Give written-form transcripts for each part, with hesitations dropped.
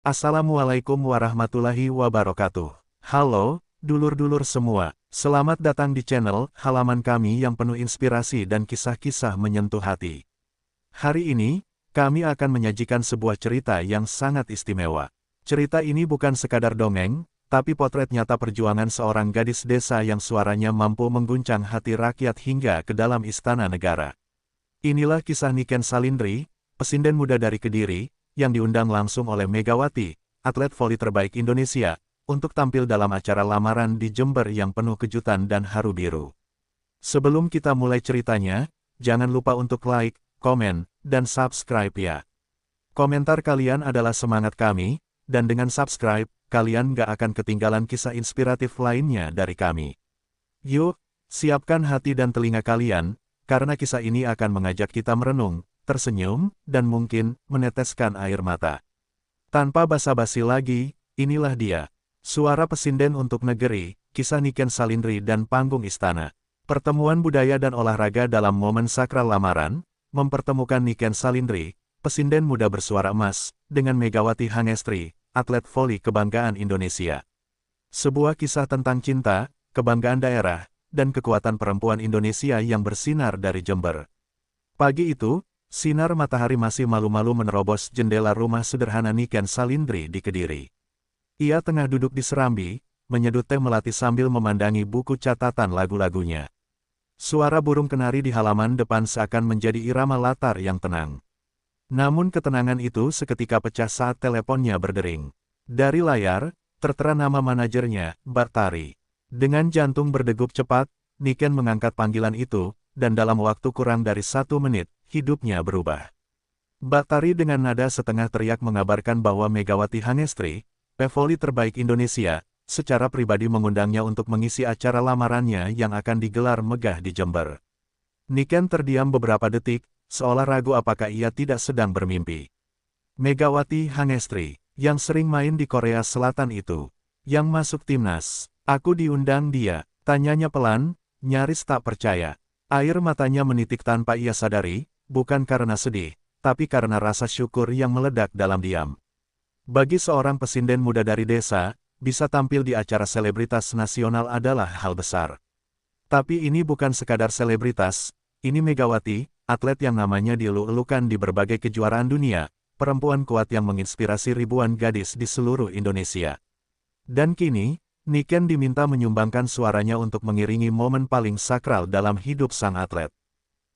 Assalamualaikum warahmatullahi wabarakatuh. Halo, dulur-dulur semua. Selamat datang di channel halaman kami yang penuh inspirasi dan kisah-kisah menyentuh hati. Hari ini, kami akan menyajikan sebuah cerita yang sangat istimewa. Cerita ini bukan sekadar dongeng, tapi potret nyata perjuangan seorang gadis desa yang suaranya mampu mengguncang hati rakyat hingga ke dalam istana negara. Inilah kisah Niken Salindri, pesinden muda dari Kediri, yang diundang langsung oleh Megawati, atlet voli terbaik Indonesia, untuk tampil dalam acara lamaran di Jember yang penuh kejutan dan haru biru. Sebelum kita mulai ceritanya, jangan lupa untuk like, komen, dan subscribe ya. Komentar kalian adalah semangat kami, dan dengan subscribe, kalian gak akan ketinggalan kisah inspiratif lainnya dari kami. Yuk, siapkan hati dan telinga kalian, karena kisah ini akan mengajak kita merenung, tersenyum, dan mungkin meneteskan air mata. Tanpa basa-basi lagi, inilah dia. Suara pesinden untuk negeri, kisah Niken Salindri dan panggung istana. Pertemuan budaya dan olahraga dalam momen sakral lamaran, mempertemukan Niken Salindri, pesinden muda bersuara emas, dengan Megawati Hangestri, atlet voli kebanggaan Indonesia. Sebuah kisah tentang cinta, kebanggaan daerah, dan kekuatan perempuan Indonesia yang bersinar dari Jember. Pagi itu, sinar matahari masih malu-malu menerobos jendela rumah sederhana Niken Salindri di Kediri. Ia tengah duduk di serambi, menyeduh teh melati sambil memandangi buku catatan lagu-lagunya. Suara burung kenari di halaman depan seakan menjadi irama latar yang tenang. Namun ketenangan itu seketika pecah saat teleponnya berdering. Dari layar, tertera nama manajernya, Batari. Dengan jantung berdegup cepat, Niken mengangkat panggilan itu, dan dalam waktu kurang dari 1 menit, hidupnya berubah. Batari dengan nada setengah teriak mengabarkan bahwa Megawati Hangestri, pevoli terbaik Indonesia, secara pribadi mengundangnya untuk mengisi acara lamarannya yang akan digelar megah di Jember. Niken terdiam beberapa detik, seolah ragu apakah ia tidak sedang bermimpi. Megawati Hangestri, yang sering main di Korea Selatan itu, yang masuk timnas, aku diundang dia, tanyanya pelan, nyaris tak percaya. Air matanya menitik tanpa ia sadari, bukan karena sedih, tapi karena rasa syukur yang meledak dalam diam. Bagi seorang pesinden muda dari desa, bisa tampil di acara selebritas nasional adalah hal besar. Tapi ini bukan sekadar selebritas, ini Megawati, atlet yang namanya dielu-elukan di berbagai kejuaraan dunia, perempuan kuat yang menginspirasi ribuan gadis di seluruh Indonesia. Dan kini, Niken diminta menyumbangkan suaranya untuk mengiringi momen paling sakral dalam hidup sang atlet.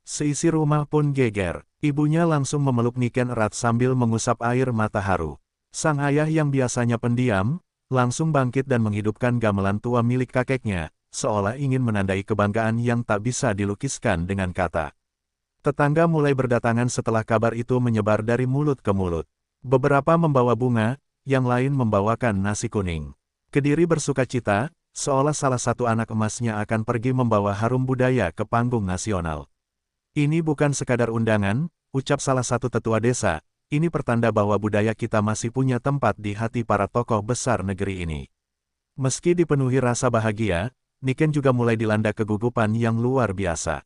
Seisi rumah pun geger. Ibunya langsung memeluk Niken erat sambil mengusap air mata haru. Sang ayah yang biasanya pendiam, langsung bangkit dan menghidupkan gamelan tua milik kakeknya, seolah ingin menandai kebanggaan yang tak bisa dilukiskan dengan kata. Tetangga mulai berdatangan setelah kabar itu menyebar dari mulut ke mulut. Beberapa membawa bunga, yang lain membawakan nasi kuning. Kediri bersukacita, seolah salah satu anak emasnya akan pergi membawa harum budaya ke panggung nasional. Ini bukan sekadar undangan, ucap salah satu tetua desa, ini pertanda bahwa budaya kita masih punya tempat di hati para tokoh besar negeri ini. Meski dipenuhi rasa bahagia, Niken juga mulai dilanda kegugupan yang luar biasa.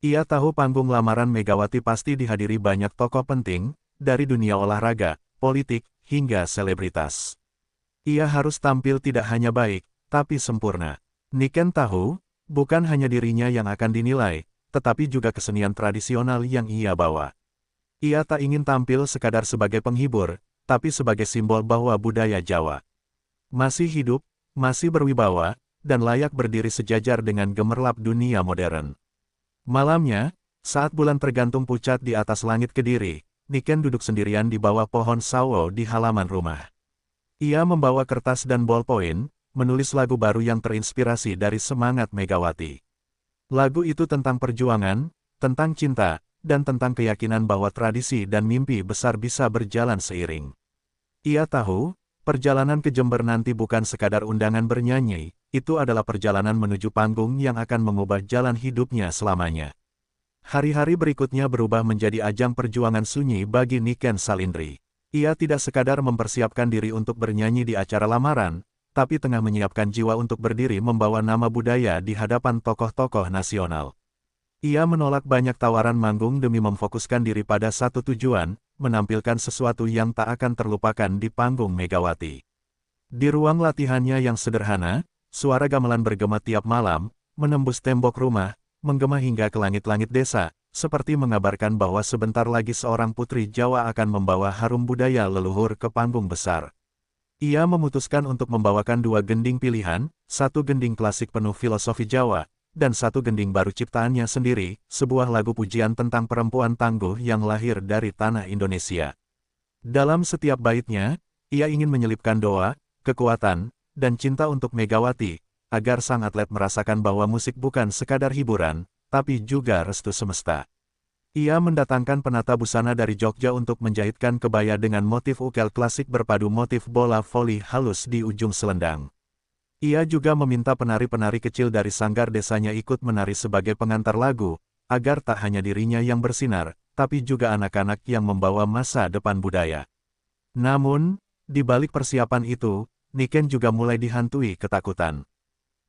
Ia tahu panggung lamaran Megawati pasti dihadiri banyak tokoh penting, dari dunia olahraga, politik, hingga selebritas. Ia harus tampil tidak hanya baik, tapi sempurna. Niken tahu, bukan hanya dirinya yang akan dinilai, tetapi juga kesenian tradisional yang ia bawa. Ia tak ingin tampil sekadar sebagai penghibur, tapi sebagai simbol bahwa budaya Jawa masih hidup, masih berwibawa, dan layak berdiri sejajar dengan gemerlap dunia modern. Malamnya, saat bulan tergantung pucat di atas langit Kediri, Niken duduk sendirian di bawah pohon sawo di halaman rumah. Ia membawa kertas dan bolpoin, menulis lagu baru yang terinspirasi dari semangat Megawati. Lagu itu tentang perjuangan, tentang cinta, dan tentang keyakinan bahwa tradisi dan mimpi besar bisa berjalan seiring. Ia tahu, perjalanan ke Jember nanti bukan sekadar undangan bernyanyi, itu adalah perjalanan menuju panggung yang akan mengubah jalan hidupnya selamanya. Hari-hari berikutnya berubah menjadi ajang perjuangan sunyi bagi Niken Salindri. Ia tidak sekadar mempersiapkan diri untuk bernyanyi di acara lamaran, tapi tengah menyiapkan jiwa untuk berdiri membawa nama budaya di hadapan tokoh-tokoh nasional. Ia menolak banyak tawaran manggung demi memfokuskan diri pada satu tujuan, menampilkan sesuatu yang tak akan terlupakan di panggung Megawati. Di ruang latihannya yang sederhana, suara gamelan bergema tiap malam, menembus tembok rumah, menggema hingga ke langit-langit desa, seperti mengabarkan bahwa sebentar lagi seorang putri Jawa akan membawa harum budaya leluhur ke panggung besar. Ia memutuskan untuk membawakan dua gending pilihan, satu gending klasik penuh filosofi Jawa, dan satu gending baru ciptaannya sendiri, sebuah lagu pujian tentang perempuan tangguh yang lahir dari tanah Indonesia. Dalam setiap baitnya, ia ingin menyelipkan doa, kekuatan, dan cinta untuk Megawati, agar sang atlet merasakan bahwa musik bukan sekadar hiburan, tapi juga restu semesta. Ia mendatangkan penata busana dari Jogja untuk menjahitkan kebaya dengan motif ukel klasik berpadu motif bola voli halus di ujung selendang. Ia juga meminta penari-penari kecil dari sanggar desanya ikut menari sebagai pengantar lagu, agar tak hanya dirinya yang bersinar, tapi juga anak-anak yang membawa masa depan budaya. Namun, di balik persiapan itu, Niken juga mulai dihantui ketakutan.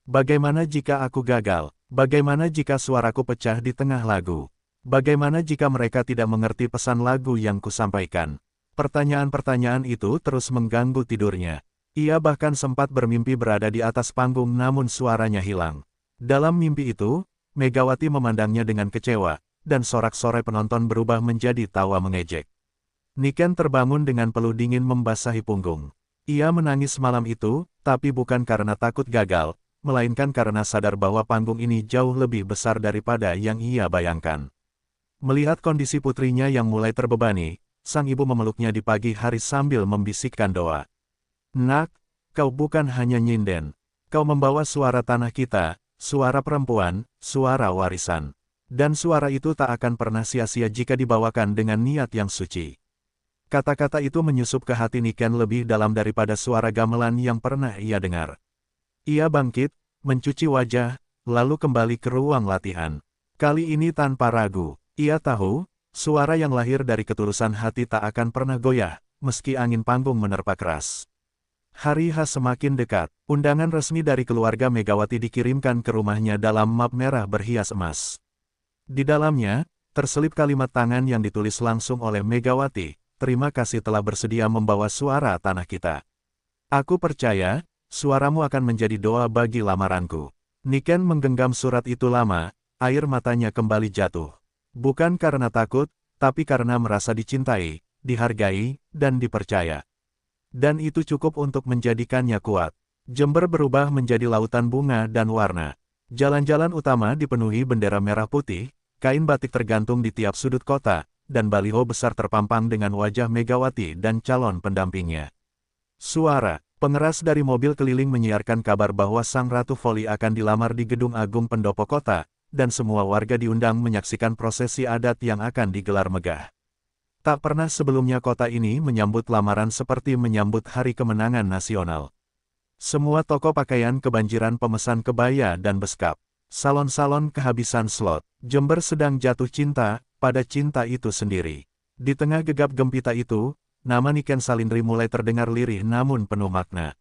Bagaimana jika aku gagal? Bagaimana jika suaraku pecah di tengah lagu? Bagaimana jika mereka tidak mengerti pesan lagu yang kusampaikan? Pertanyaan-pertanyaan itu terus mengganggu tidurnya. Ia bahkan sempat bermimpi berada di atas panggung namun suaranya hilang. Dalam mimpi itu, Megawati memandangnya dengan kecewa, dan sorak-sorai penonton berubah menjadi tawa mengejek. Niken terbangun dengan peluh dingin membasahi punggung. Ia menangis malam itu, tapi bukan karena takut gagal, melainkan karena sadar bahwa panggung ini jauh lebih besar daripada yang ia bayangkan. Melihat kondisi putrinya yang mulai terbebani, sang ibu memeluknya di pagi hari sambil membisikkan doa. Nak, kau bukan hanya nyinden. Kau membawa suara tanah kita, suara perempuan, suara warisan. Dan suara itu tak akan pernah sia-sia jika dibawakan dengan niat yang suci. Kata-kata itu menyusup ke hati Niken lebih dalam daripada suara gamelan yang pernah ia dengar. Ia bangkit, mencuci wajah, lalu kembali ke ruang latihan. Kali ini tanpa ragu. Ia tahu, suara yang lahir dari ketulusan hati tak akan pernah goyah, meski angin panggung menerpa keras. Hari H semakin dekat, undangan resmi dari keluarga Megawati dikirimkan ke rumahnya dalam map merah berhias emas. Di dalamnya, terselip kalimat tangan yang ditulis langsung oleh Megawati, "Terima kasih telah bersedia membawa suara tanah kita. Aku percaya, suaramu akan menjadi doa bagi lamaranku." Niken menggenggam surat itu lama, air matanya kembali jatuh. Bukan karena takut, tapi karena merasa dicintai, dihargai, dan dipercaya. Dan itu cukup untuk menjadikannya kuat. Jember berubah menjadi lautan bunga dan warna. Jalan-jalan utama dipenuhi bendera merah putih, kain batik tergantung di tiap sudut kota, dan baliho besar terpampang dengan wajah Megawati dan calon pendampingnya. Suara pengeras dari mobil keliling menyiarkan kabar bahwa Sang Ratu Voli akan dilamar di Gedung Agung Pendopo Kota, dan semua warga diundang menyaksikan prosesi adat yang akan digelar megah. Tak pernah sebelumnya kota ini menyambut lamaran seperti menyambut Hari Kemenangan Nasional. Semua toko pakaian kebanjiran pemesan kebaya dan beskap. Salon-salon kehabisan slot. Jember sedang jatuh cinta pada cinta itu sendiri. Di tengah gegap gempita itu, nama Niken Salindri mulai terdengar lirih namun penuh makna.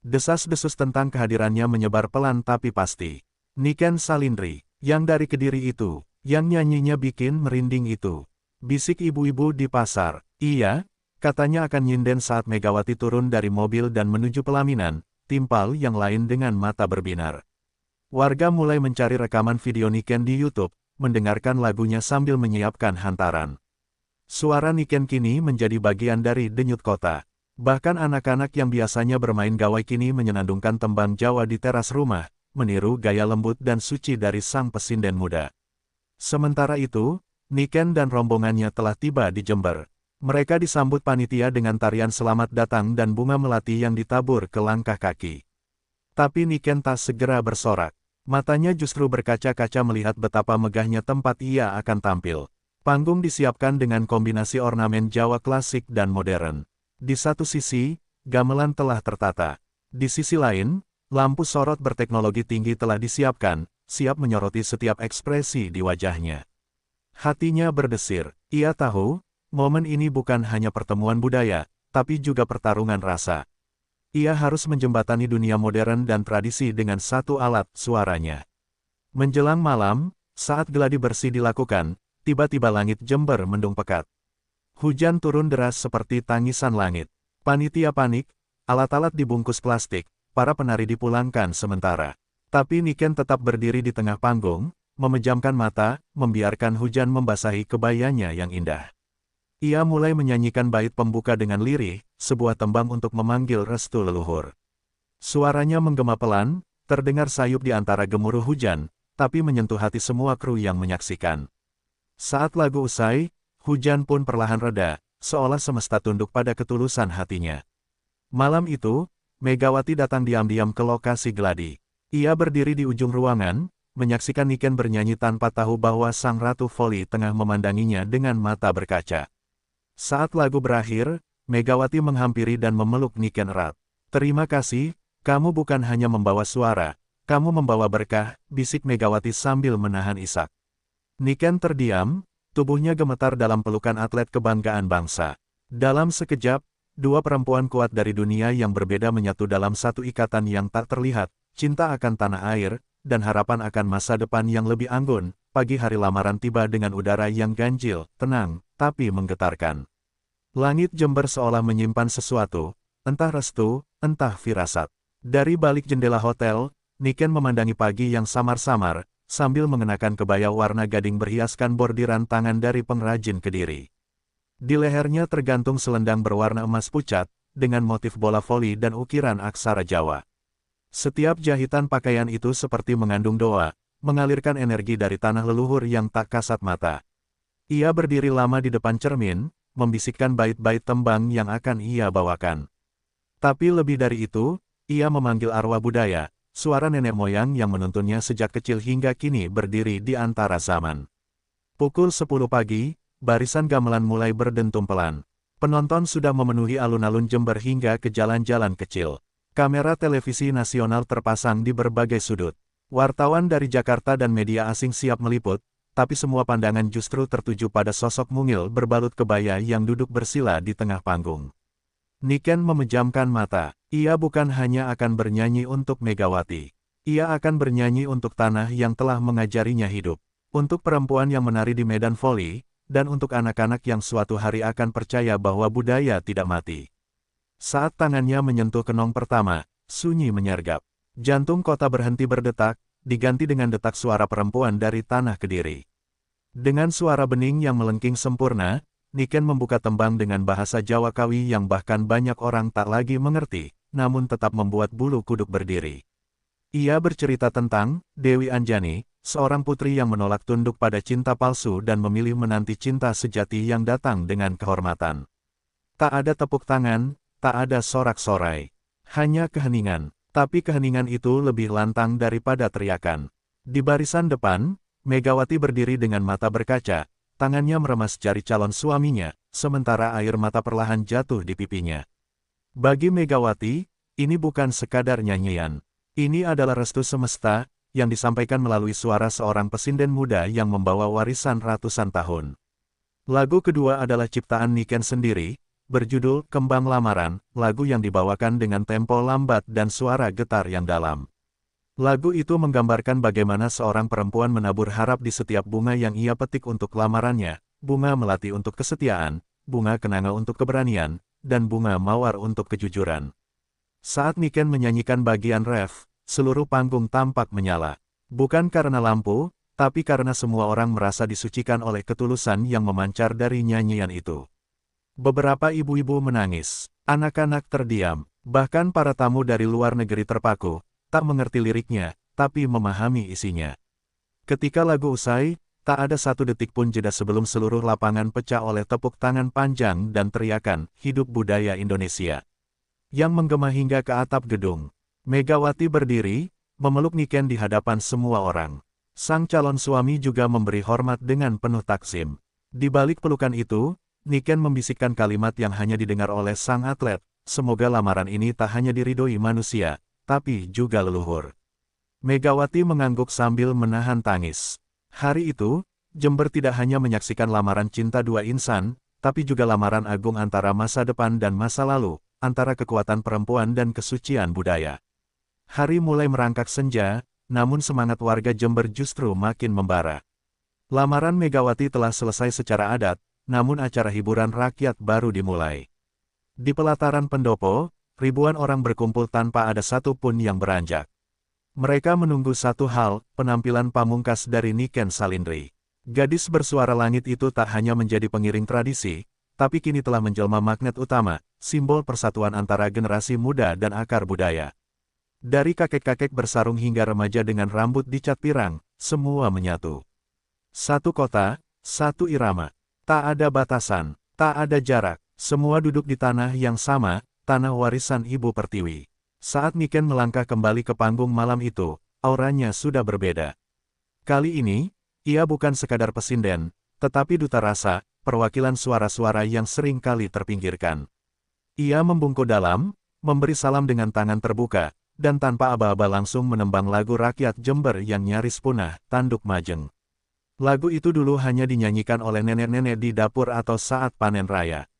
Desas-desus tentang kehadirannya menyebar pelan tapi pasti. Niken Salindri, yang dari Kediri itu, yang nyanyinya bikin merinding itu. Bisik ibu-ibu di pasar. Iya, katanya akan nyinden saat Megawati turun dari mobil dan menuju pelaminan, timpal yang lain dengan mata berbinar. Warga mulai mencari rekaman video Niken di YouTube, mendengarkan lagunya sambil menyiapkan hantaran. Suara Niken kini menjadi bagian dari denyut kota. Bahkan anak-anak yang biasanya bermain gawai kini menyenandungkan tembang Jawa di teras rumah, meniru gaya lembut dan suci dari sang pesinden muda. Sementara itu, Niken dan rombongannya telah tiba di Jember. Mereka disambut panitia dengan tarian selamat datang dan bunga melati yang ditabur ke langkah kaki. Tapi Niken tak segera bersorak. Matanya justru berkaca-kaca melihat betapa megahnya tempat ia akan tampil. Panggung disiapkan dengan kombinasi ornamen Jawa klasik dan modern. Di satu sisi, gamelan telah tertata. Di sisi lain, lampu sorot berteknologi tinggi telah disiapkan, siap menyoroti setiap ekspresi di wajahnya. Hatinya berdesir. Ia tahu, momen ini bukan hanya pertemuan budaya, tapi juga pertarungan rasa. Ia harus menjembatani dunia modern dan tradisi dengan satu alat suaranya. Menjelang malam, saat geladi bersih dilakukan, tiba-tiba langit Jember mendung pekat. Hujan turun deras seperti tangisan langit. Panitia panik, alat-alat dibungkus plastik, para penari dipulangkan sementara. Tapi Niken tetap berdiri di tengah panggung, memejamkan mata, membiarkan hujan membasahi kebayanya yang indah. Ia mulai menyanyikan bait pembuka dengan lirih, sebuah tembang untuk memanggil restu leluhur. Suaranya menggema pelan, terdengar sayup di antara gemuruh hujan, tapi menyentuh hati semua kru yang menyaksikan. Saat lagu usai, hujan pun perlahan reda, seolah semesta tunduk pada ketulusan hatinya. Malam itu, Megawati datang diam-diam ke lokasi geladi. Ia berdiri di ujung ruangan, menyaksikan Niken bernyanyi tanpa tahu bahwa sang Ratu Voli tengah memandanginya dengan mata berkaca. Saat lagu berakhir, Megawati menghampiri dan memeluk Niken erat. "Terima kasih, kamu bukan hanya membawa suara, kamu membawa berkah," bisik Megawati sambil menahan isak. Niken terdiam, tubuhnya gemetar dalam pelukan atlet kebanggaan bangsa. Dalam sekejap, dua perempuan kuat dari dunia yang berbeda menyatu dalam satu ikatan yang tak terlihat, cinta akan tanah air, dan harapan akan masa depan yang lebih anggun. Pagi hari lamaran tiba dengan udara yang ganjil, tenang, tapi menggetarkan. Langit Jember seolah menyimpan sesuatu, entah restu, entah firasat. Dari balik jendela hotel, Niken memandangi pagi yang samar-samar, sambil mengenakan kebaya warna gading berhiaskan bordiran tangan dari pengrajin Kediri. Di lehernya tergantung selendang berwarna emas pucat, dengan motif bola voli dan ukiran aksara Jawa. Setiap jahitan pakaian itu seperti mengandung doa, mengalirkan energi dari tanah leluhur yang tak kasat mata. Ia berdiri lama di depan cermin, membisikkan bait-bait tembang yang akan ia bawakan. Tapi lebih dari itu, ia memanggil arwah budaya, suara nenek moyang yang menuntunnya sejak kecil hingga kini berdiri di antara zaman. Pukul 10 pagi, barisan gamelan mulai berdentum pelan. Penonton sudah memenuhi alun-alun Jember hingga ke jalan-jalan kecil. Kamera televisi nasional terpasang di berbagai sudut. Wartawan dari Jakarta dan media asing siap meliput, tapi semua pandangan justru tertuju pada sosok mungil berbalut kebaya yang duduk bersila di tengah panggung. Niken memejamkan mata. Ia bukan hanya akan bernyanyi untuk Megawati. Ia akan bernyanyi untuk tanah yang telah mengajarinya hidup. Untuk perempuan yang menari di medan voli, dan untuk anak-anak yang suatu hari akan percaya bahwa budaya tidak mati. Saat tangannya menyentuh kenong pertama, sunyi menyergap. Jantung kota berhenti berdetak, diganti dengan detak suara perempuan dari tanah Kediri. Dengan suara bening yang melengking sempurna, Niken membuka tembang dengan bahasa Jawa Kawi yang bahkan banyak orang tak lagi mengerti, namun tetap membuat bulu kuduk berdiri. Ia bercerita tentang Dewi Anjani, seorang putri yang menolak tunduk pada cinta palsu dan memilih menanti cinta sejati yang datang dengan kehormatan. Tak ada tepuk tangan, tak ada sorak-sorai. Hanya keheningan. Tapi keheningan itu lebih lantang daripada teriakan. Di barisan depan, Megawati berdiri dengan mata berkaca, tangannya meremas jari calon suaminya, sementara air mata perlahan jatuh di pipinya. Bagi Megawati, ini bukan sekadar nyanyian. Ini adalah restu semesta, yang disampaikan melalui suara seorang pesinden muda yang membawa warisan ratusan tahun. Lagu kedua adalah ciptaan Niken sendiri, berjudul Kembang Lamaran, lagu yang dibawakan dengan tempo lambat dan suara getar yang dalam. Lagu itu menggambarkan bagaimana seorang perempuan menabur harap di setiap bunga yang ia petik untuk lamarannya, bunga melati untuk kesetiaan, bunga kenanga untuk keberanian, dan bunga mawar untuk kejujuran. Saat Niken menyanyikan bagian ref, seluruh panggung tampak menyala. Bukan karena lampu, tapi karena semua orang merasa disucikan oleh ketulusan yang memancar dari nyanyian itu. Beberapa ibu-ibu menangis, anak-anak terdiam, bahkan para tamu dari luar negeri terpaku, tak mengerti liriknya, tapi memahami isinya. Ketika lagu usai, tak ada satu detik pun jeda sebelum seluruh lapangan pecah oleh tepuk tangan panjang dan teriakan, "Hidup Budaya Indonesia!" yang menggema hingga ke atap gedung. Megawati berdiri, memeluk Niken di hadapan semua orang. Sang calon suami juga memberi hormat dengan penuh takzim. Di balik pelukan itu, Niken membisikkan kalimat yang hanya didengar oleh sang atlet, "Semoga lamaran ini tak hanya diridhoi manusia, tapi juga leluhur." Megawati mengangguk sambil menahan tangis. Hari itu, Jember tidak hanya menyaksikan lamaran cinta dua insan, tapi juga lamaran agung antara masa depan dan masa lalu, antara kekuatan perempuan dan kesucian budaya. Hari mulai merangkak senja, namun semangat warga Jember justru makin membara. Lamaran Megawati telah selesai secara adat, namun acara hiburan rakyat baru dimulai. Di pelataran pendopo, ribuan orang berkumpul tanpa ada satupun yang beranjak. Mereka menunggu satu hal, penampilan pamungkas dari Niken Salindri. Gadis bersuara langit itu tak hanya menjadi pengiring tradisi, tapi kini telah menjelma magnet utama, simbol persatuan antara generasi muda dan akar budaya. Dari kakek-kakek bersarung hingga remaja dengan rambut dicat pirang, semua menyatu. Satu kota, satu irama. Tak ada batasan, tak ada jarak, semua duduk di tanah yang sama, tanah warisan Ibu Pertiwi. Saat Niken melangkah kembali ke panggung malam itu, auranya sudah berbeda. Kali ini, ia bukan sekadar pesinden, tetapi duta rasa, perwakilan suara-suara yang sering kali terpinggirkan. Ia membungkuk dalam, memberi salam dengan tangan terbuka, dan tanpa aba-aba langsung menembang lagu rakyat Jember yang nyaris punah, Tanduk Majeng. Lagu itu dulu hanya dinyanyikan oleh nenek-nenek di dapur atau saat panen raya.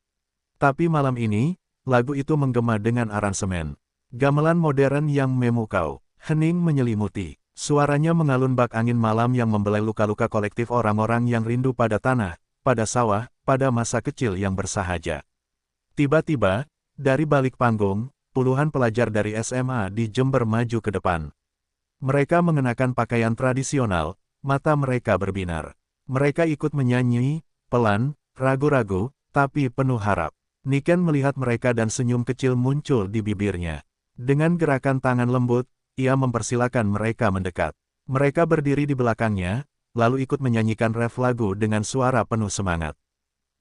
Tapi malam ini, lagu itu menggema dengan aransemen gamelan modern yang memukau, hening menyelimuti. Suaranya mengalun bak angin malam yang membelai luka-luka kolektif orang-orang yang rindu pada tanah, pada sawah, pada masa kecil yang bersahaja. Tiba-tiba, dari balik panggung, puluhan pelajar dari SMA di Jember maju ke depan. Mereka mengenakan pakaian tradisional, mata mereka berbinar. Mereka ikut menyanyi, pelan, ragu-ragu, tapi penuh harap. Niken melihat mereka dan senyum kecil muncul di bibirnya. Dengan gerakan tangan lembut, ia mempersilakan mereka mendekat. Mereka berdiri di belakangnya, lalu ikut menyanyikan ref lagu dengan suara penuh semangat.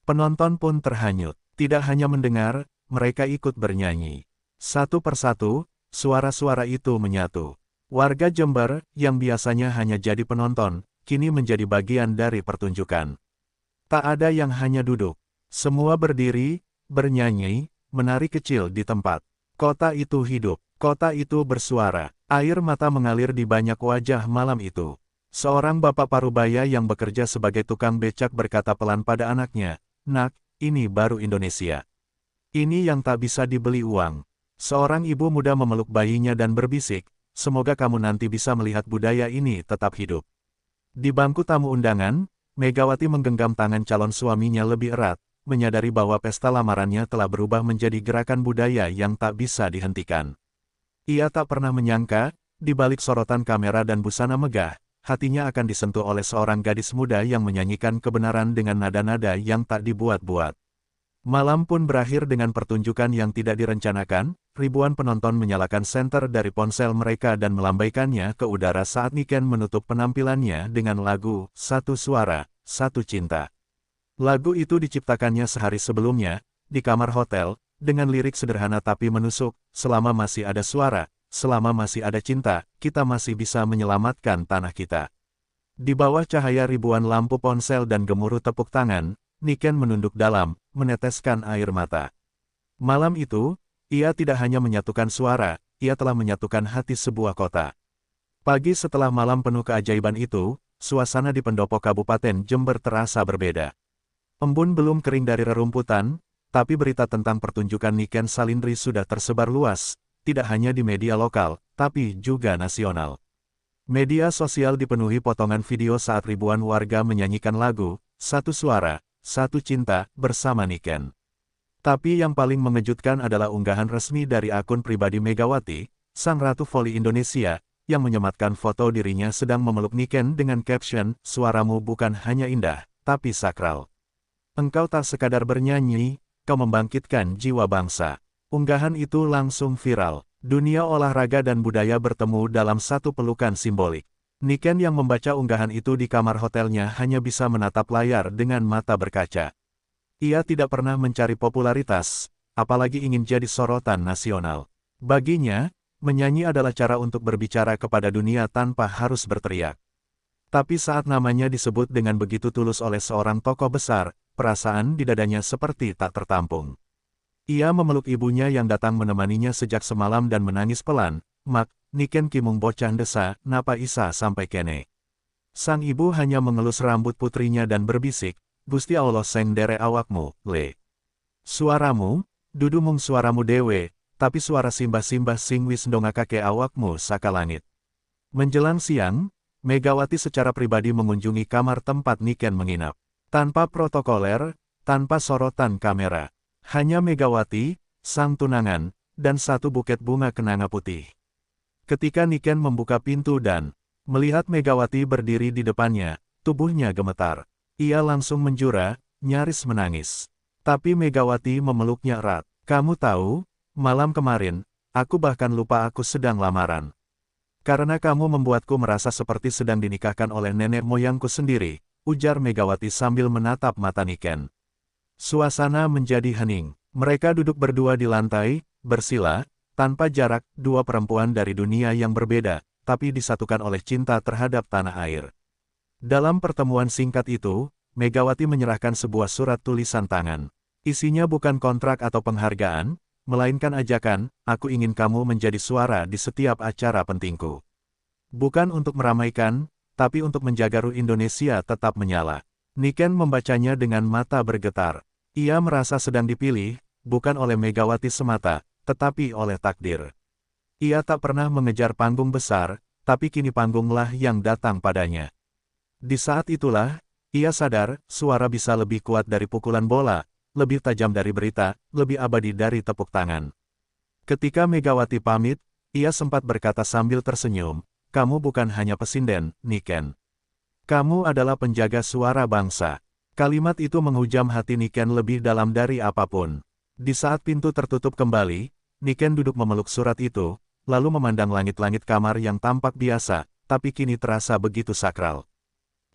Penonton pun terhanyut. Tidak hanya mendengar, mereka ikut bernyanyi. Satu persatu, suara-suara itu menyatu. Warga Jember, yang biasanya hanya jadi penonton, kini menjadi bagian dari pertunjukan. Tak ada yang hanya duduk. Semua berdiri, bernyanyi, menari kecil di tempat. Kota itu hidup, kota itu bersuara. Air mata mengalir di banyak wajah malam itu. Seorang bapak parubaya yang bekerja sebagai tukang becak berkata pelan pada anaknya, "Nak, ini baru Indonesia. Ini yang tak bisa dibeli uang." Seorang ibu muda memeluk bayinya dan berbisik, "Semoga kamu nanti bisa melihat budaya ini tetap hidup." Di bangku tamu undangan, Megawati menggenggam tangan calon suaminya lebih erat, menyadari bahwa pesta lamarannya telah berubah menjadi gerakan budaya yang tak bisa dihentikan. Ia tak pernah menyangka, di balik sorotan kamera dan busana megah, hatinya akan disentuh oleh seorang gadis muda yang menyanyikan kebenaran dengan nada-nada yang tak dibuat-buat. Malam pun berakhir dengan pertunjukan yang tidak direncanakan, ribuan penonton menyalakan senter dari ponsel mereka dan melambaikannya ke udara saat Niken menutup penampilannya dengan lagu Satu Suara, Satu Cinta. Lagu itu diciptakannya sehari sebelumnya, di kamar hotel, dengan lirik sederhana tapi menusuk, "Selama masih ada suara, selama masih ada cinta, kita masih bisa menyelamatkan tanah kita." Di bawah cahaya ribuan lampu ponsel dan gemuruh tepuk tangan, Niken menunduk dalam, meneteskan air mata. Malam itu, ia tidak hanya menyatukan suara, ia telah menyatukan hati sebuah kota. Pagi setelah malam penuh keajaiban itu, suasana di pendopo Kabupaten Jember terasa berbeda. Embun belum kering dari rerumputan, tapi berita tentang pertunjukan Niken Salindri sudah tersebar luas, tidak hanya di media lokal, tapi juga nasional. Media sosial dipenuhi potongan video saat ribuan warga menyanyikan lagu Satu Suara, Satu Cinta bersama Niken. Tapi yang paling mengejutkan adalah unggahan resmi dari akun pribadi Megawati, Sang Ratu Voli Indonesia, yang menyematkan foto dirinya sedang memeluk Niken dengan caption, "Suaramu bukan hanya indah, tapi sakral. Engkau tak sekadar bernyanyi, kau membangkitkan jiwa bangsa." Unggahan itu langsung viral. Dunia olahraga dan budaya bertemu dalam satu pelukan simbolik. Niken yang membaca unggahan itu di kamar hotelnya hanya bisa menatap layar dengan mata berkaca. Ia tidak pernah mencari popularitas, apalagi ingin jadi sorotan nasional. Baginya, menyanyi adalah cara untuk berbicara kepada dunia tanpa harus berteriak. Tapi saat namanya disebut dengan begitu tulus oleh seorang tokoh besar, perasaan di dadanya seperti tak tertampung. Ia memeluk ibunya yang datang menemaninya sejak semalam dan menangis pelan, "Mak, Niken kimung bocah desa, napa isa sampai kene." Sang ibu hanya mengelus rambut putrinya dan berbisik, "Gusti Allah seng dere awakmu, le. Suaramu, dudu mung suaramu dewe, tapi suara simbah-simbah sing wis ndongakake awakmu saka langit." Menjelang siang, Megawati secara pribadi mengunjungi kamar tempat Niken menginap. Tanpa protokoler, tanpa sorotan kamera. Hanya Megawati, sang tunangan, dan satu buket bunga kenanga putih. Ketika Niken membuka pintu dan melihat Megawati berdiri di depannya, tubuhnya gemetar. Ia langsung menjura, nyaris menangis. Tapi Megawati memeluknya erat. Kamu tahu, malam kemarin, aku bahkan lupa aku sedang lamaran. Karena kamu membuatku merasa seperti sedang dinikahkan oleh nenek moyangku sendiri, ujar Megawati sambil menatap mata Niken. Suasana menjadi hening. Mereka duduk berdua di lantai, bersila, tanpa jarak, dua perempuan dari dunia yang berbeda, tapi disatukan oleh cinta terhadap tanah air. Dalam pertemuan singkat itu, Megawati menyerahkan sebuah surat tulisan tangan. Isinya bukan kontrak atau penghargaan, melainkan ajakan, aku ingin kamu menjadi suara di setiap acara pentingku. Bukan untuk meramaikan, tapi untuk menjaga Ru Indonesia tetap menyala. Niken membacanya dengan mata bergetar. Ia merasa sedang dipilih, bukan oleh Megawati semata, tetapi oleh takdir. Ia tak pernah mengejar panggung besar, tapi kini panggunglah yang datang padanya. Di saat itulah, ia sadar, suara bisa lebih kuat dari pukulan bola, lebih tajam dari berita, lebih abadi dari tepuk tangan. Ketika Megawati pamit, ia sempat berkata sambil tersenyum, kamu bukan hanya pesinden, Niken. Kamu adalah penjaga suara bangsa. Kalimat itu menghujam hati Niken lebih dalam dari apapun. Di saat pintu tertutup kembali, Niken duduk memeluk surat itu, lalu memandang langit-langit kamar yang tampak biasa, tapi kini terasa begitu sakral.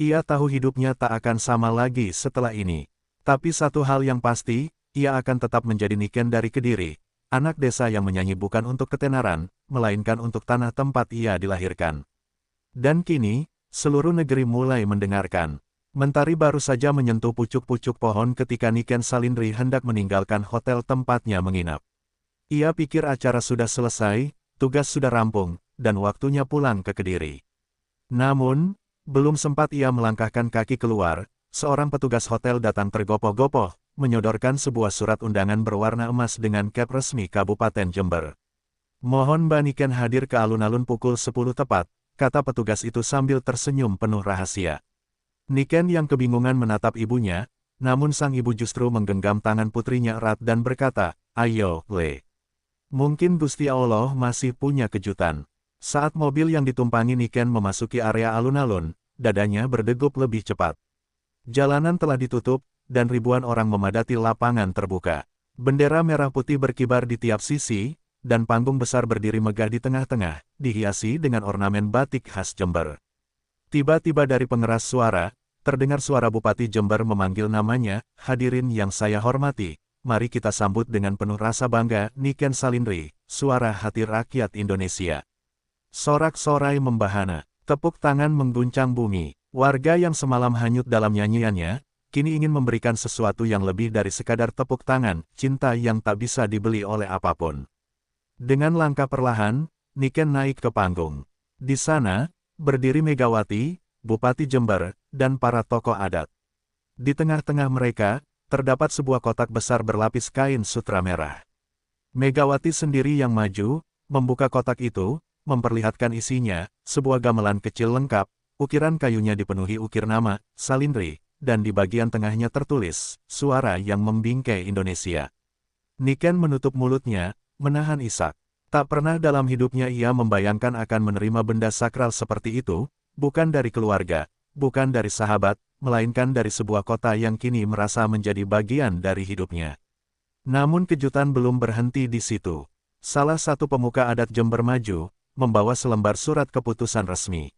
Ia tahu hidupnya tak akan sama lagi setelah ini. Tapi satu hal yang pasti, ia akan tetap menjadi Niken dari Kediri, anak desa yang menyanyi bukan untuk ketenaran, melainkan untuk tanah tempat ia dilahirkan. Dan kini, seluruh negeri mulai mendengarkan. Mentari baru saja menyentuh pucuk-pucuk pohon ketika Niken Salindri hendak meninggalkan hotel tempatnya menginap. Ia pikir acara sudah selesai, tugas sudah rampung, dan waktunya pulang ke Kediri. Namun, belum sempat ia melangkahkan kaki keluar, seorang petugas hotel datang tergopoh-gopoh, menyodorkan sebuah surat undangan berwarna emas dengan cap resmi Kabupaten Jember. Mohon Mbak Niken hadir ke alun-alun pukul 10 tepat, kata petugas itu sambil tersenyum penuh rahasia. Niken yang kebingungan menatap ibunya, namun sang ibu justru menggenggam tangan putrinya erat dan berkata, ayo, Le. Mungkin Gusti Allah masih punya kejutan. Saat mobil yang ditumpangi Niken memasuki area alun-alun, dadanya berdegup lebih cepat. Jalanan telah ditutup, dan ribuan orang memadati lapangan terbuka. Bendera merah putih berkibar di tiap sisi, dan panggung besar berdiri megah di tengah-tengah, dihiasi dengan ornamen batik khas Jember. Tiba-tiba dari pengeras suara, terdengar suara Bupati Jember memanggil namanya, hadirin yang saya hormati, mari kita sambut dengan penuh rasa bangga, Niken Salindri, suara hati rakyat Indonesia. Sorak-sorai membahana, tepuk tangan mengguncang bumi. Warga yang semalam hanyut dalam nyanyiannya, kini ingin memberikan sesuatu yang lebih dari sekadar tepuk tangan, cinta yang tak bisa dibeli oleh apapun. Dengan langkah perlahan, Niken naik ke panggung. Di sana, berdiri Megawati, Bupati Jember, dan para tokoh adat. Di tengah-tengah mereka, terdapat sebuah kotak besar berlapis kain sutra merah. Megawati sendiri yang maju, membuka kotak itu, memperlihatkan isinya, sebuah gamelan kecil lengkap, ukiran kayunya dipenuhi ukir nama, Salindri, dan di bagian tengahnya tertulis, suara yang membingkai Indonesia. Niken menutup mulutnya, menahan isak. Tak pernah dalam hidupnya ia membayangkan akan menerima benda sakral seperti itu, bukan dari keluarga, bukan dari sahabat, melainkan dari sebuah kota yang kini merasa menjadi bagian dari hidupnya. Namun kejutan belum berhenti di situ. Salah satu pemuka adat Jember maju, membawa selembar surat keputusan resmi.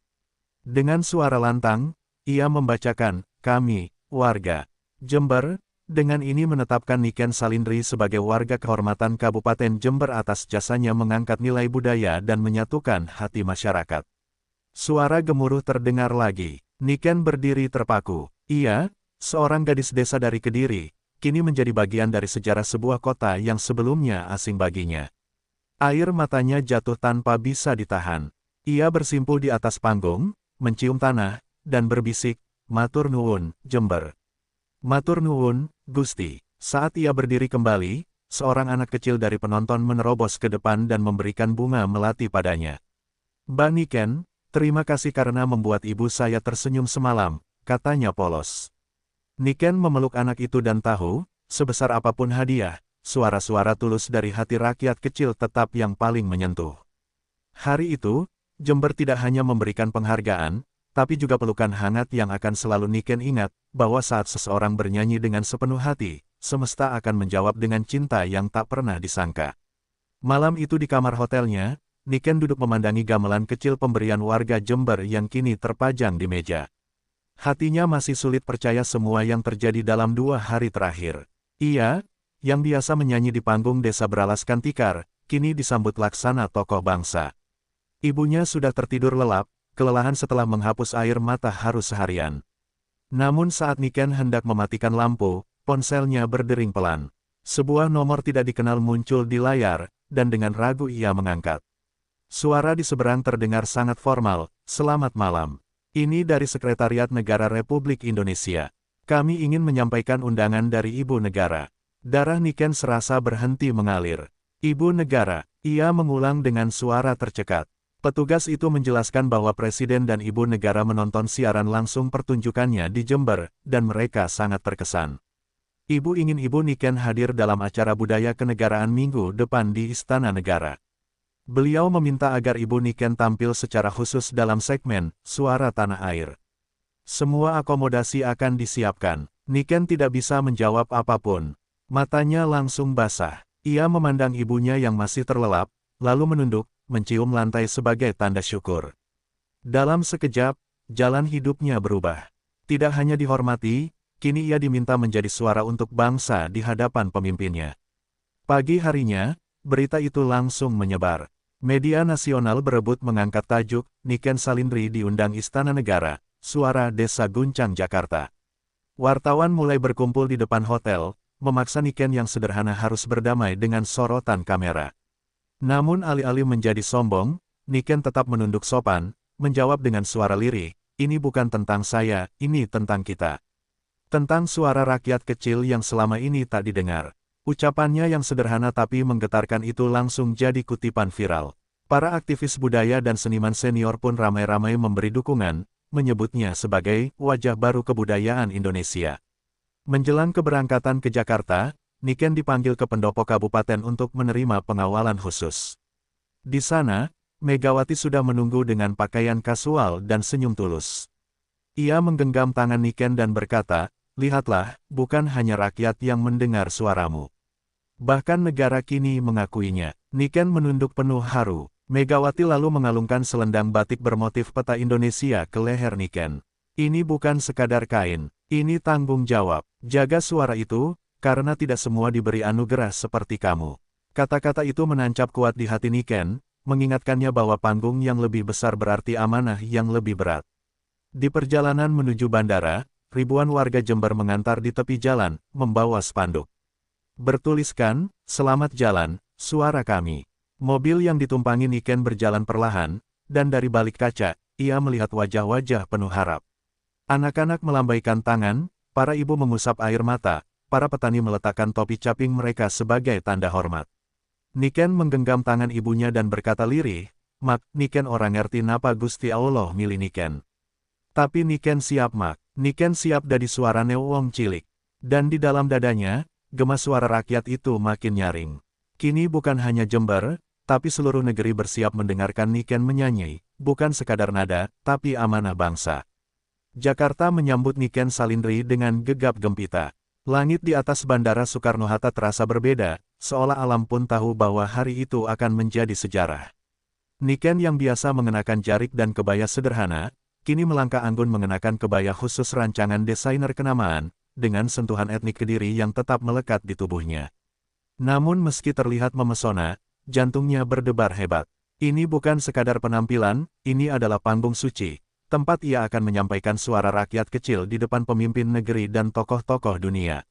Dengan suara lantang, ia membacakan, kami, warga Jember, dengan ini menetapkan Niken Salindri sebagai warga kehormatan Kabupaten Jember atas jasanya mengangkat nilai budaya dan menyatukan hati masyarakat. Suara gemuruh terdengar lagi. Niken berdiri terpaku. Ia, seorang gadis desa dari Kediri, kini menjadi bagian dari sejarah sebuah kota yang sebelumnya asing baginya. Air matanya jatuh tanpa bisa ditahan. Ia bersimpul di atas panggung, mencium tanah, dan berbisik, Matur nuwun, Jember. Matur nuwun, Gusti. Saat ia berdiri kembali, seorang anak kecil dari penonton menerobos ke depan dan memberikan bunga melati padanya. Mbak Niken, terima kasih karena membuat ibu saya tersenyum semalam, katanya polos. Niken memeluk anak itu dan tahu, sebesar apapun hadiah, suara-suara tulus dari hati rakyat kecil tetap yang paling menyentuh. Hari itu, Jember tidak hanya memberikan penghargaan, tapi juga pelukan hangat yang akan selalu Niken ingat, bahwa saat seseorang bernyanyi dengan sepenuh hati, semesta akan menjawab dengan cinta yang tak pernah disangka. Malam itu di kamar hotelnya, Niken duduk memandangi gamelan kecil pemberian warga Jember yang kini terpajang di meja. Hatinya masih sulit percaya semua yang terjadi dalam 2 hari terakhir. Ia, yang biasa menyanyi di panggung desa beralaskan tikar, kini disambut laksana tokoh bangsa. Ibunya sudah tertidur lelap, kelelahan setelah menghapus air mata harus seharian. Namun saat Niken hendak mematikan lampu, ponselnya berdering pelan. Sebuah nomor tidak dikenal muncul di layar, dan dengan ragu ia mengangkat. Suara di seberang terdengar sangat formal, "Selamat malam. Ini dari Sekretariat Negara Republik Indonesia. Kami ingin menyampaikan undangan dari Ibu Negara." Darah Niken serasa berhenti mengalir. "Ibu Negara," ia mengulang dengan suara tercekat. Petugas itu menjelaskan bahwa Presiden dan Ibu Negara menonton siaran langsung pertunjukannya di Jember, dan mereka sangat terkesan. Ibu ingin Ibu Niken hadir dalam acara budaya kenegaraan minggu depan di Istana Negara. Beliau meminta agar Ibu Niken tampil secara khusus dalam segmen Suara Tanah Air. Semua akomodasi akan disiapkan. Niken tidak bisa menjawab apapun. Matanya langsung basah. Ia memandang ibunya yang masih terlelap, lalu menunduk, mencium lantai sebagai tanda syukur. Dalam sekejap, jalan hidupnya berubah. Tidak hanya dihormati, kini ia diminta menjadi suara untuk bangsa di hadapan pemimpinnya. Pagi harinya, berita itu langsung menyebar. Media nasional berebut mengangkat tajuk, Niken Salindri diundang Istana Negara, Suara Desa Guncang Jakarta. Wartawan mulai berkumpul di depan hotel, memaksa Niken yang sederhana harus berdamai dengan sorotan kamera. Namun alih-alih menjadi sombong, Niken tetap menunduk sopan, menjawab dengan suara lirih, "Ini bukan tentang saya, ini tentang kita. Tentang suara rakyat kecil yang selama ini tak didengar." Ucapannya yang sederhana tapi menggetarkan itu langsung jadi kutipan viral. Para aktivis budaya dan seniman senior pun ramai-ramai memberi dukungan, menyebutnya sebagai wajah baru kebudayaan Indonesia. Menjelang keberangkatan ke Jakarta, Niken dipanggil ke pendopo kabupaten untuk menerima pengawalan khusus. Di sana, Megawati sudah menunggu dengan pakaian kasual dan senyum tulus. Ia menggenggam tangan Niken dan berkata, "Lihatlah, bukan hanya rakyat yang mendengar suaramu. Bahkan negara kini mengakuinya." Niken menunduk penuh haru. Megawati lalu mengalungkan selendang batik bermotif peta Indonesia ke leher Niken. "Ini bukan sekadar kain, ini tanggung jawab. Jaga suara itu, karena tidak semua diberi anugerah seperti kamu." Kata-kata itu menancap kuat di hati Niken, mengingatkannya bahwa panggung yang lebih besar berarti amanah yang lebih berat. Di perjalanan menuju bandara, ribuan warga Jember mengantar di tepi jalan, membawa spanduk bertuliskan, "Selamat jalan, suara kami." Mobil yang ditumpangi Niken berjalan perlahan, dan dari balik kaca, ia melihat wajah-wajah penuh harap. Anak-anak melambaikan tangan, para ibu mengusap air mata, para petani meletakkan topi caping mereka sebagai tanda hormat. Niken menggenggam tangan ibunya dan berkata lirih, "Mak, Niken orang ngerti napa Gusti Allah milih Niken. Tapi Niken siap mak, Niken siap dari suarane wong cilik." Dan di dalam dadanya, gema suara rakyat itu makin nyaring. Kini bukan hanya Jember, tapi seluruh negeri bersiap mendengarkan Niken menyanyi, bukan sekadar nada, tapi amanah bangsa. Jakarta menyambut Niken Salindri dengan gegap gempita. Langit di atas Bandara Soekarno-Hatta terasa berbeda, seolah alam pun tahu bahwa hari itu akan menjadi sejarah. Niken yang biasa mengenakan jarik dan kebaya sederhana, kini melangkah anggun mengenakan kebaya khusus rancangan desainer kenamaan, dengan sentuhan etnik Kediri yang tetap melekat di tubuhnya. Namun meski terlihat memesona, jantungnya berdebar hebat. Ini bukan sekadar penampilan, ini adalah panggung suci, tempat ia akan menyampaikan suara rakyat kecil di depan pemimpin negeri dan tokoh-tokoh dunia.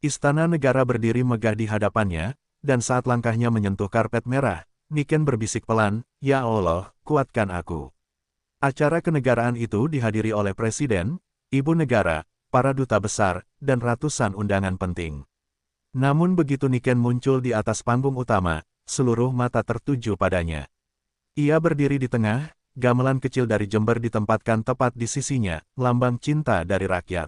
Istana Negara berdiri megah di hadapannya, dan saat langkahnya menyentuh karpet merah, Niken berbisik pelan, "Ya Allah, kuatkan aku." Acara kenegaraan itu dihadiri oleh Presiden, Ibu Negara, para duta besar, dan ratusan undangan penting. Namun begitu Niken muncul di atas panggung utama, seluruh mata tertuju padanya. Ia berdiri di tengah, gamelan kecil dari Jember ditempatkan tepat di sisinya, lambang cinta dari rakyat.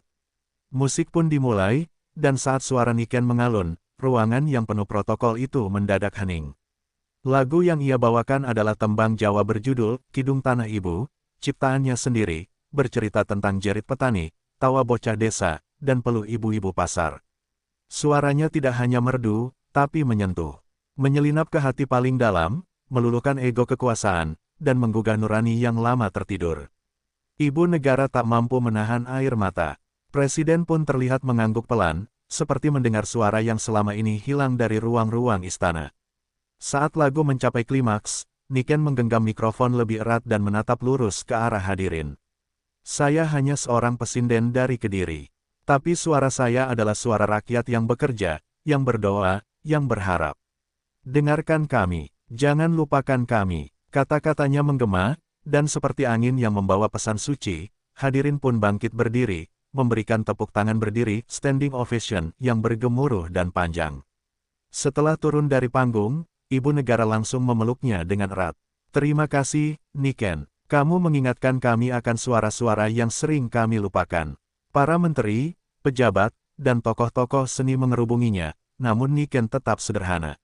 Musik pun dimulai, dan saat suara Niken mengalun, ruangan yang penuh protokol itu mendadak hening. Lagu yang ia bawakan adalah tembang Jawa berjudul Kidung Tanah Ibu, ciptaannya sendiri, bercerita tentang jerit petani, tawa bocah desa, dan peluh ibu-ibu pasar. Suaranya tidak hanya merdu, tapi menyentuh. Menyelinap ke hati paling dalam, meluluhkan ego kekuasaan, dan menggugah nurani yang lama tertidur. Ibu negara tak mampu menahan air mata. Presiden pun terlihat mengangguk pelan, seperti mendengar suara yang selama ini hilang dari ruang-ruang istana. Saat lagu mencapai klimaks, Niken menggenggam mikrofon lebih erat dan menatap lurus ke arah hadirin. Saya hanya seorang pesinden dari Kediri. Tapi suara saya adalah suara rakyat yang bekerja, yang berdoa, yang berharap. Dengarkan kami, jangan lupakan kami. Kata-katanya menggema, dan seperti angin yang membawa pesan suci, hadirin pun bangkit berdiri, memberikan tepuk tangan berdiri, standing ovation, yang bergemuruh dan panjang. Setelah turun dari panggung, ibu negara langsung memeluknya dengan erat. Terima kasih, Niken. Kamu mengingatkan kami akan suara-suara yang sering kami lupakan. Para menteri, pejabat, dan tokoh-tokoh seni mengerubunginya, namun Niken tetap sederhana.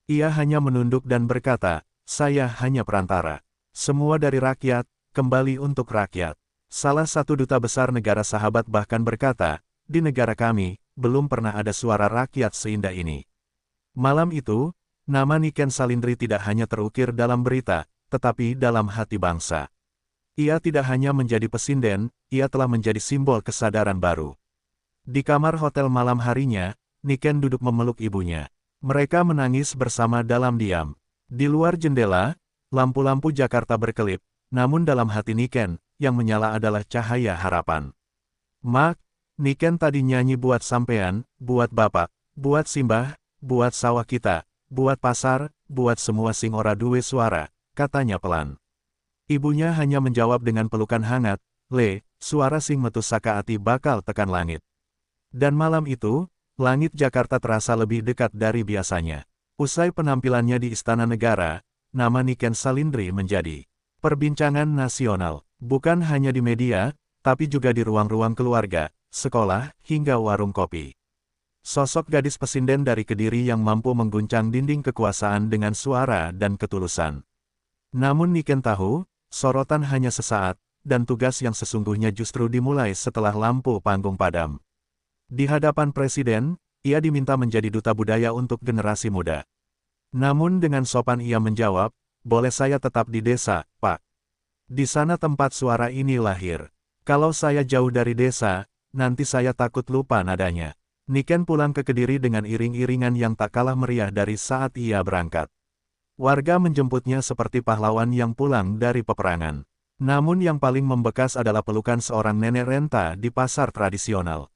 Ia hanya menunduk dan berkata, saya hanya perantara. Semua dari rakyat, kembali untuk rakyat. Salah satu duta besar negara sahabat bahkan berkata, di negara kami, belum pernah ada suara rakyat seindah ini. Malam itu, nama Niken Salindri tidak hanya terukir dalam berita, tetapi dalam hati bangsa. Ia tidak hanya menjadi pesinden, ia telah menjadi simbol kesadaran baru. Di kamar hotel malam harinya, Niken duduk memeluk ibunya. Mereka menangis bersama dalam diam. Di luar jendela, lampu-lampu Jakarta berkelip, namun dalam hati Niken, yang menyala adalah cahaya harapan. Mak, Niken tadi nyanyi buat sampean, buat bapak, buat simbah, buat sawah kita, buat pasar, buat semua sing ora duwe suara, katanya pelan. Ibunya hanya menjawab dengan pelukan hangat, Le, suara sing metu saka ati bakal tekan langit. Dan malam itu, langit Jakarta terasa lebih dekat dari biasanya. Usai penampilannya di Istana Negara, nama Niken Salindri menjadi perbincangan nasional, bukan hanya di media, tapi juga di ruang-ruang keluarga, sekolah, hingga warung kopi. Sosok gadis pesinden dari Kediri yang mampu mengguncang dinding kekuasaan dengan suara dan ketulusan. Namun Niken tahu, sorotan hanya sesaat, dan tugas yang sesungguhnya justru dimulai setelah lampu panggung padam. Di hadapan presiden, ia diminta menjadi duta budaya untuk generasi muda. Namun dengan sopan ia menjawab, boleh saya tetap di desa, Pak. Di sana tempat suara ini lahir. Kalau saya jauh dari desa, nanti saya takut lupa nadanya. Niken pulang ke Kediri dengan iring-iringan yang tak kalah meriah dari saat ia berangkat. Warga menjemputnya seperti pahlawan yang pulang dari peperangan. Namun yang paling membekas adalah pelukan seorang nenek renta di pasar tradisional.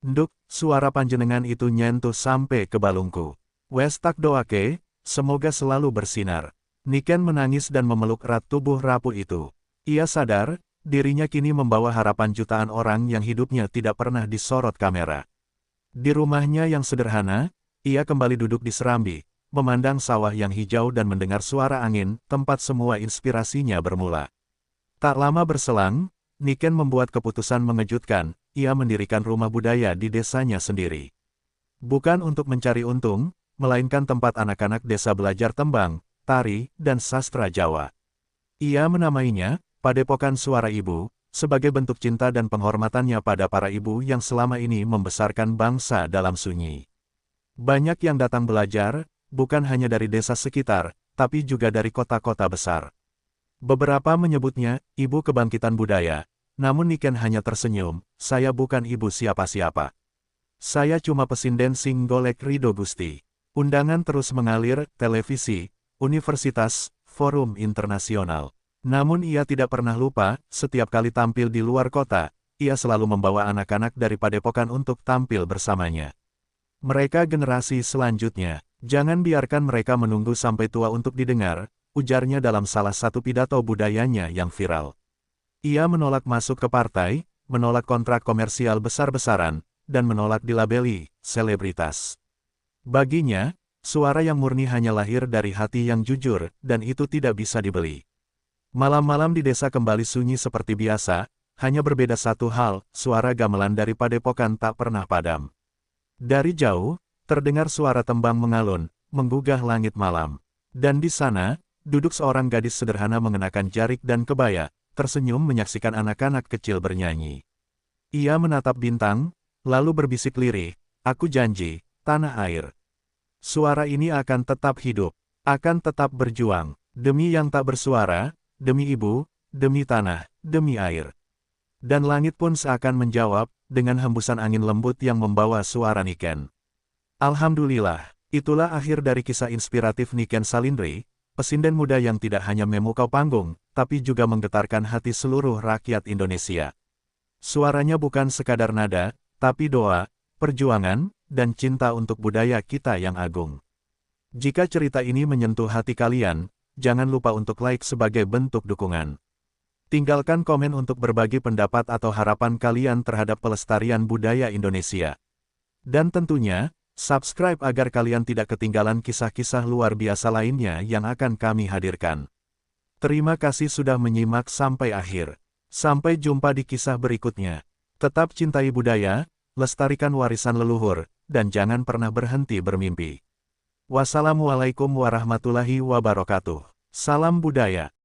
Nduk, suara panjenengan itu nyentuh sampai ke balungku. Wes tak doake, semoga selalu bersinar. Niken menangis dan memeluk erat tubuh rapuh itu. Ia sadar, dirinya kini membawa harapan jutaan orang yang hidupnya tidak pernah disorot kamera. Di rumahnya yang sederhana, ia kembali duduk di serambi, memandang sawah yang hijau dan mendengar suara angin, tempat semua inspirasinya bermula. Tak lama berselang, Niken membuat keputusan mengejutkan, ia mendirikan rumah budaya di desanya sendiri. Bukan untuk mencari untung, melainkan tempat anak-anak desa belajar tembang, tari, dan sastra Jawa. Ia menamainya, Padepokan Suara Ibu, sebagai bentuk cinta dan penghormatannya pada para ibu yang selama ini membesarkan bangsa dalam sunyi. Banyak yang datang belajar, bukan hanya dari desa sekitar, tapi juga dari kota-kota besar. Beberapa menyebutnya, ibu kebangkitan budaya, namun Niken hanya tersenyum, saya bukan ibu siapa-siapa. Saya cuma pesinden sing golek ridho Gusti. Undangan terus mengalir, televisi, universitas, forum internasional. Namun ia tidak pernah lupa, setiap kali tampil di luar kota, ia selalu membawa anak-anak dari Padepokan untuk tampil bersamanya. Mereka generasi selanjutnya, jangan biarkan mereka menunggu sampai tua untuk didengar, ujarnya dalam salah satu pidato budayanya yang viral. Ia menolak masuk ke partai, menolak kontrak komersial besar-besaran, dan menolak dilabeli selebritas. Baginya, suara yang murni hanya lahir dari hati yang jujur, dan itu tidak bisa dibeli. Malam-malam di desa kembali sunyi seperti biasa, hanya berbeda satu hal, suara gamelan dari padepokan tak pernah padam. Dari jauh, terdengar suara tembang mengalun, menggugah langit malam. Dan di sana, duduk seorang gadis sederhana mengenakan jarik dan kebaya, tersenyum menyaksikan anak-anak kecil bernyanyi. Ia menatap bintang, lalu berbisik lirih, "Aku janji, tanah air. Suara ini akan tetap hidup, akan tetap berjuang, demi yang tak bersuara, demi ibu, demi tanah, demi air." Dan langit pun seakan menjawab, dengan hembusan angin lembut yang membawa suara Niken. Alhamdulillah, itulah akhir dari kisah inspiratif Niken Salindri, pesinden muda yang tidak hanya memukau panggung, tapi juga menggetarkan hati seluruh rakyat Indonesia. Suaranya bukan sekadar nada, tapi doa, perjuangan, dan cinta untuk budaya kita yang agung. Jika cerita ini menyentuh hati kalian, jangan lupa untuk like sebagai bentuk dukungan. Tinggalkan komen untuk berbagi pendapat atau harapan kalian terhadap pelestarian budaya Indonesia. Dan tentunya, subscribe agar kalian tidak ketinggalan kisah-kisah luar biasa lainnya yang akan kami hadirkan. Terima kasih sudah menyimak sampai akhir. Sampai jumpa di kisah berikutnya. Tetap cintai budaya, lestarikan warisan leluhur, dan jangan pernah berhenti bermimpi. Wassalamualaikum warahmatullahi wabarakatuh. Salam budaya.